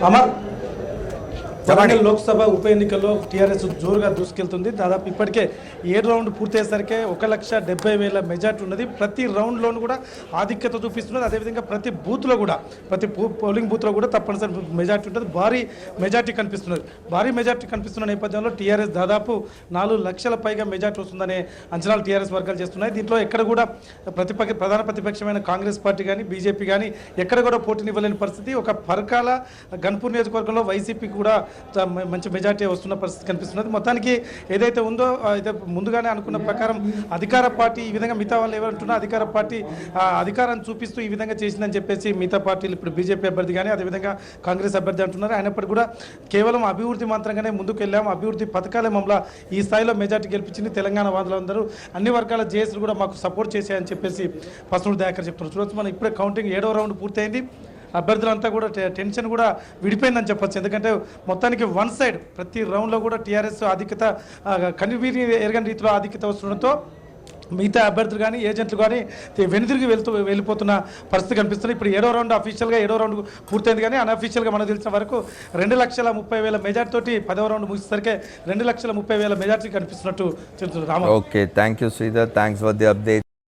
అమర్ వరంగల్ లోక్సభ ఉప ఎన్నికల్లో టీఆర్ఎస్ జోరుగా దూసుకెళ్తుంది. దాదాపు ఇప్పటికే 7 రౌండ్ పూర్తయ్యేసరికి 1,70,000 మెజార్టీ ఉన్నది. ప్రతి రౌండ్లోనూ కూడా ఆధిక్యత చూపిస్తున్నది. అదేవిధంగా ప్రతి బూత్లో కూడా ప్రతి పోలింగ్ బూత్లో కూడా తప్పనిసరి మెజార్టీ ఉంటుంది. భారీ మెజార్టీ కనిపిస్తున్నది. భారీ మెజార్టీ కనిపిస్తున్న నేపథ్యంలో టీఆర్ఎస్ దాదాపు 4 లక్షల పైగా మెజార్టీ వస్తుందనే అంచనాలు టీఆర్ఎస్ వర్గాలు చేస్తున్నాయి. దీంట్లో ఎక్కడ కూడా ప్రధాన ప్రతిపక్షమైన కాంగ్రెస్ పార్టీ కానీ బీజేపీ కానీ ఎక్కడ కూడా పోటీనివ్వలేని పరిస్థితి. ఒక పరకాల గన్పూర్ నియోజకవర్గంలో వైసీపీ కూడా మంచి మెజార్టీ వస్తున్న పరిస్థితి కనిపిస్తున్నది. మొత్తానికి ఏదైతే ఉందో అయితే ముందుగానే అనుకున్న ప్రకారం అధికార పార్టీ ఈ విధంగా మిగతా వాళ్ళు ఎవరంటున్నా అధికార పార్టీ అధికారాన్ని చూపిస్తూ ఈ విధంగా చేసిందని చెప్పేసి మిగతా పార్టీలు ఇప్పుడు బీజేపీ అభ్యర్థి కానీ అదేవిధంగా కాంగ్రెస్ అభ్యర్థి అంటున్నారు. అయినప్పటికీ కూడా కేవలం అభివృద్ధి మాత్రంగానే ముందుకు వెళ్ళాము, అభివృద్ధి పథకాలే మమ్మల్ని ఈ స్థాయిలో మెజార్టీ గెలిపించింది. తెలంగాణ వాదులందరూ అన్ని వర్గాల జేఏసీలు కూడా మాకు సపోర్ట్ చేశాయని చెప్పేసి పసునూరు దయాకర్ చెప్తున్నారు. చూడొచ్చు మనం ఇప్పుడే కౌంటింగ్ 7వ రౌండ్ పూర్తయింది. అభ్యర్థులంతా కూడా టెన్షన్ కూడా విడిపోయిందని చెప్పొచ్చు. ఎందుకంటే మొత్తానికి వన్ సైడ్ ప్రతి రౌండ్లో కూడా టీఆర్ఎస్ ఆధిక్యత కనివీరి ఎరగని రీతిలో ఆధిక్యత వస్తుండటంతో మిగతా అభ్యర్థులు కానీ ఏజెంట్లు కానీ వెనుదిరిగి వెళ్ళిపోతున్న పరిస్థితి కనిపిస్తుంది. ఇప్పుడు 7వ రౌండ్ అఫీషియల్గా 7వ రౌండ్ పూర్తయింది కానీ అన్అఫీషియల్గా మనకు తెలిసిన వరకు 2,30,000 మెజార్టీ తోటి 10వ రౌండ్ ముగిసేసరికి 2,30,000 మెజార్టీ కనిపిస్తున్నట్టు చెప్తున్నారు. Okay, thank you Sridhar, thanks for the update.